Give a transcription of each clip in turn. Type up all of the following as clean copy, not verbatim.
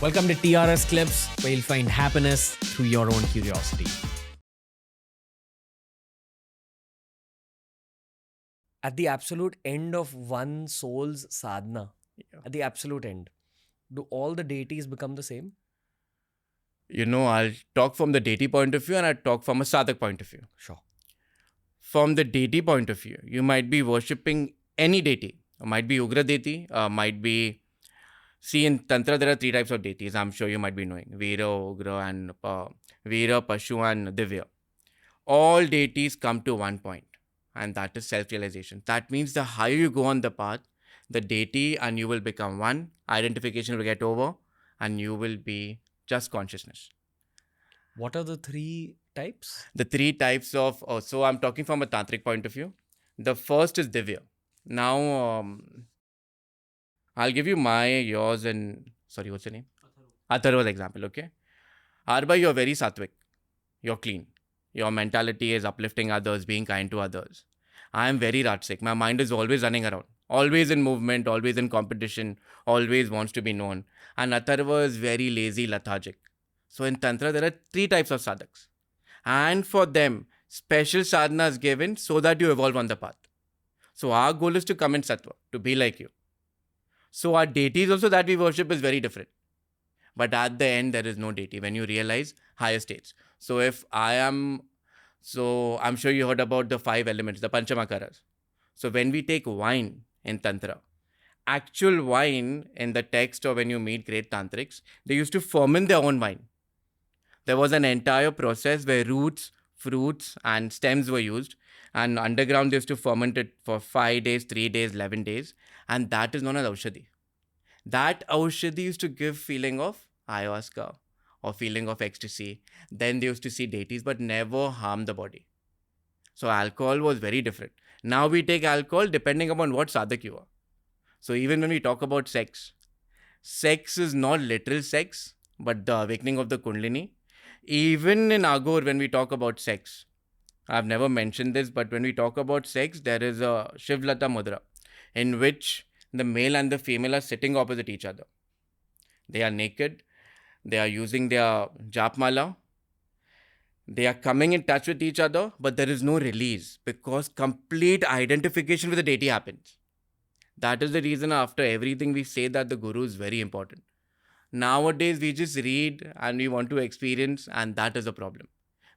Welcome to TRS Clips, where you'll find happiness through your own curiosity. At the absolute end of one soul's sadhana, at the absolute end, do all the deities become the same? I'll talk from the deity point of view and I'll talk from a sadhak point of view. Sure. From the deity point of view, you might be worshipping any deity. Might be Ugra deity, might be... See, in Tantra, there are three types of deities. I'm sure you might be knowing. Veera, Ugra, and Veera, Pashu, and Divya. All deities come to one point, and that is self-realization. That means the higher you go on the path, the deity and you will become one. Identification will get over, and you will be just consciousness. What are the three types? The three types of... so I'm talking from a tantric point of view. The first is Divya. Now, I'll give you yours and... Sorry, what's your name? Atharva's example, okay? Arba, you're very sattvic. You're clean. Your mentality is uplifting others, being kind to others. I am very rajasic. My mind is always running around. Always in movement, always in competition, always wants to be known. And Atharva is very lazy, lethargic. So in Tantra, there are three types of sadhaks. And for them, special sadhana is given so that you evolve on the path. So our goal is to come in sattva, to be like you. So our deities also that we worship is very different. But at the end, there is no deity when you realize higher states. So I'm sure you heard about the 5 elements, the Panchamakaras. So when we take wine in Tantra, actual wine in the text or when you meet great Tantrics, they used to ferment their own wine. There was an entire process where roots, fruits and stems were used. And underground, they used to ferment it for 5 days, 3 days, 11 days. And that is known as Aushadhi. That Aushadhi used to give feeling of ayahuasca or feeling of ecstasy. Then they used to see deities, but never harm the body. So alcohol was very different. Now we take alcohol depending upon what sadhak you are. So even when we talk about sex is not literal sex, but the awakening of the Kundalini. Even in Agor, when we talk about sex, I've never mentioned this, but when we talk about sex, there is a Shivlata Mudra in which the male and the female are sitting opposite each other. They are naked. They are using their japmala. They are coming in touch with each other, but there is no release because complete identification with the deity happens. That is the reason after everything we say that the Guru is very important. Nowadays, we just read and we want to experience, and that is a problem.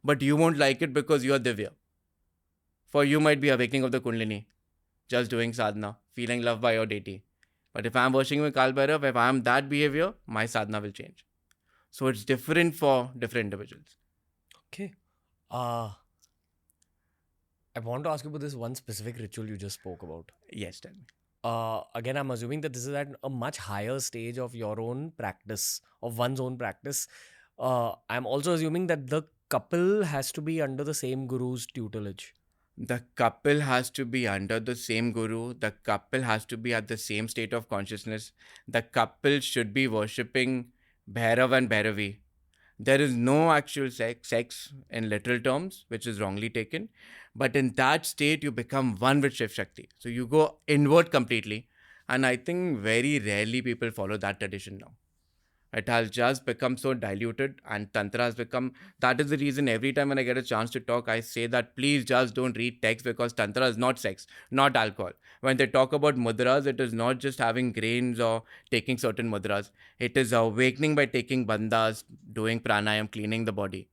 But you won't like it because you are Divya. For you might be awakening of the Kundalini, just doing sadhana, feeling loved by your deity. But if I'm worshiping with Kal Bhairav, if I'm that behavior, my sadhana will change. So it's different for different individuals. Okay. I want to ask you about this one specific ritual you just spoke about. Yes, tell me. Again, I'm assuming that this is at a much higher stage of your own practice, of one's own practice. I'm also assuming that the couple has to be under the same guru's tutelage. The couple has to be under the same guru. The couple has to be at the same state of consciousness. The couple should be worshipping Bhairav and Bhairavi. There is no actual sex in literal terms, which is wrongly taken. But in that state, you become one with Shiv Shakti. So you go inward completely. And I think very rarely people follow that tradition now. It has just become so diluted and Tantra has become... That is the reason every time when I get a chance to talk, I say that please just don't read text because Tantra is not sex, not alcohol. When they talk about mudras, it is not just having grains or taking certain mudras. It is awakening by taking bandhas, doing pranayam, cleaning the body.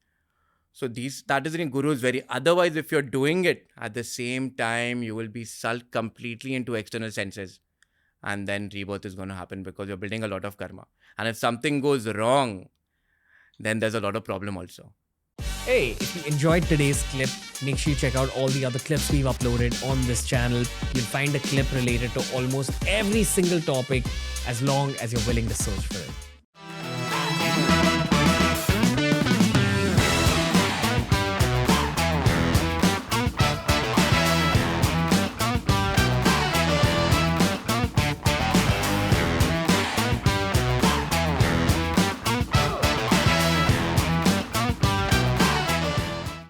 So that is the Guru is very... Otherwise, if you're doing it at the same time, you will be sulked completely into external senses. And then rebirth is going to happen because you're building a lot of karma. And if something goes wrong, then there's a lot of problem also. Hey, if you enjoyed today's clip, make sure you check out all the other clips we've uploaded on this channel. You'll find a clip related to almost every single topic as long as you're willing to search for it.